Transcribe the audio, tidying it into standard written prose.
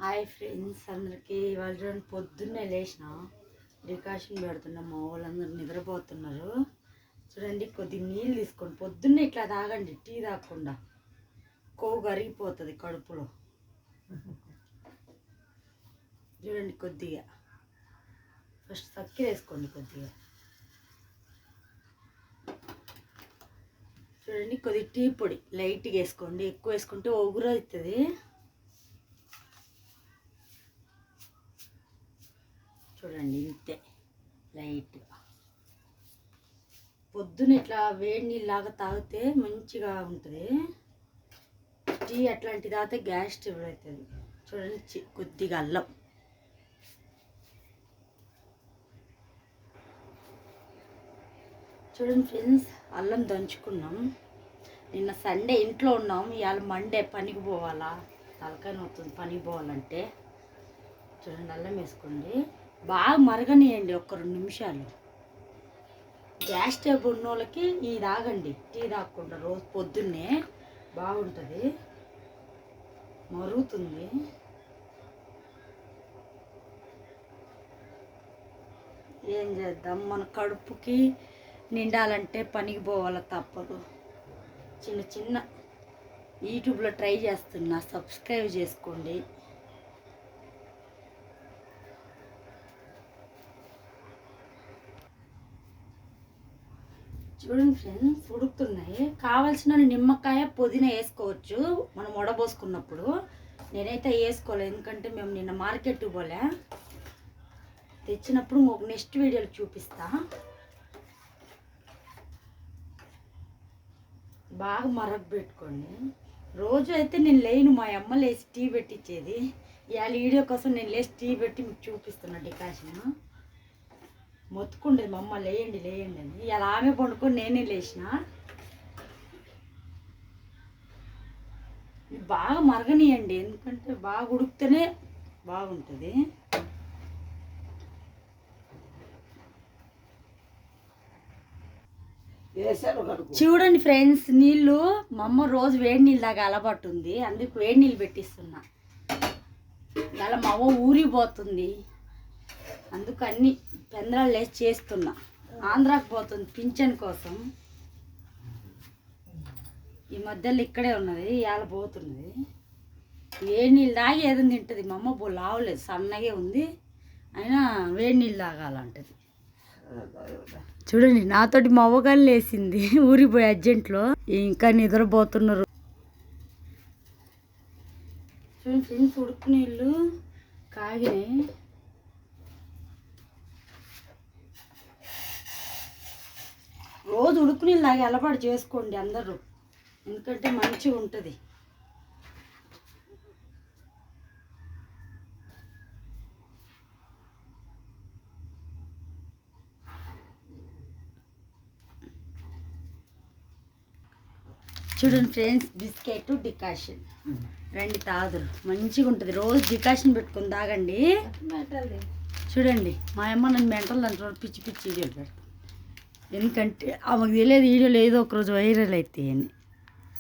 Hi friends అందరికీ ఇవాళ చూడండి పొద్దున్నే లేచిన డికాషన్ పెడుతున్నా మా వాళ్ళందరూ నిద్రపోతున్నారు. చూడండి కొద్దిగా నీళ్ళు తీసుకోండి, పొద్దున్నే ఇట్లా తాగండి, టీ తాగకుండా కొవ్వు కరిగిపోతుంది కడుపులో. చూడండి కొద్దిగా ఫస్ట్ చక్కెర వేసుకోండి, కొద్దిగా చూడండి కొద్దిగా టీ పొడి లైట్గా వేసుకోండి, ఎక్కువ వేసుకుంటే ఒగురు అవుతుంది. చూడండి ఇంతే లైట్గా. పొద్దున ఇట్లా వేడి నీళ్ళలాగా తాగితే మంచిగా ఉంటుంది. టీ అట్లాంటిది తాగితే గ్యాస్ ట్రబుల్ అవుతుంది. చూడండి కొద్దిగా అల్లం, చూడండి ఫ్రెండ్స్ అల్లం దంచుకున్నాం. నిన్న సండే ఇంట్లో ఉన్నాం, ఇవాళ మండే పనికి పోవాలా, తలకాయ నొస్తుంది పనికి పోవాలంటే. చూడండి అల్లం వేసుకోండి, బాగా మరగనియండి ఒక 2 నిమిషాలు. గ్యాస్ ట్రబుల్ ఉన్న వాళ్ళకి ఇది తాగండి, టీ తాగకుండా రోజు పొద్దున్నే బాగుంటుంది, మరుగుతుంది. ఏం చేద్దాం, మన కడుపుకి నిండాలంటే పనికి పోవాల తప్పదు. చిన్న చిన్న యూట్యూబ్లో ట్రై చేస్తున్నా, సబ్స్క్రైబ్ చేసుకోండి. చూడండి ఫ్రెండ్స్ ఉడుకుతున్నాయి. కావాల్సిన నిమ్మకాయ పుదీనా వేసుకోవచ్చు మనం వడబోసుకున్నప్పుడు. నేనైతే వేసుకోలేదు, ఎందుకంటే మేము నిన్న మార్కెట్కి పోలే, తెచ్చినప్పుడు ఒక నెక్స్ట్ వీడియోలో చూపిస్తా. బాగా మరగబెట్టుకోండి. రోజు అయితే నేను లేను, మా అమ్మ లేచి టీ పెట్టించేది. ఇవాళ వీడియో కోసం నేను లేచి టీ పెట్టి మీకు చూపిస్తున్నా డికాషన్. మొత్తుకుండేది మా అమ్మ లేయండి లేయండి అని. ఇలా ఆమె పండుకొని నేనే లేచిన. బాగా మరగనియండి, ఎందుకంటే బాగా ఉడికితేనే బాగుంటుంది. చూడండి ఫ్రెండ్స్ నీళ్ళు మా అమ్మ రోజు వేడి నీళ్ళు దాకా అలవాటు ఉంది, అందుకు వేడి నీళ్ళు పెట్టిస్తున్నా. ఇలా మా అమ్మ ఊరిపోతుంది, అందుకు అన్ని పెందరాలు లేచి చేస్తున్నా. ఆంధ్రాకి పోతుంది పింఛన్ కోసం, ఈ మధ్యలో ఇక్కడే ఉన్నది, ఇవాళ పోతున్నది. వేడి నీళ్ళు తాగి ఏదో తింటుంది. మా అమ్మ లావలేదు, సన్నగే ఉంది, అయినా వేడి నీళ్ళు తాగాలంటది. చూడండి నాతోటి మా అవ్వగారు లేసింది ఊరిపోయి అర్జెంట్లో, ఇంకా నిద్రపోతున్నారు. చూడండి ఫ్రెండ్స్ ఉడుకు నీళ్ళు కాగినాయి. రోజు ఉడుకు నీళ్ళు తాగి అలవాటు చేసుకోండి అందరూ, ఎందుకంటే మంచిగా ఉంటుంది. చూడండి ఫ్రెండ్స్ బిస్కెట్ డికాషన్ 2 తాగుదురు మంచిగా ఉంటుంది. రోజు డికాషన్ పెట్టుకుని తాగండి. చూడండి మా అమ్మ నన్ను మెంటల్ అంటారు, పిచ్చి పిచ్చి వీడియోలు పెడతాను, ఎందుకంటే ఆమెకు తెలియదు వీడియోలు ఏదో ఒకరోజు వైరల్ అవుతాయని.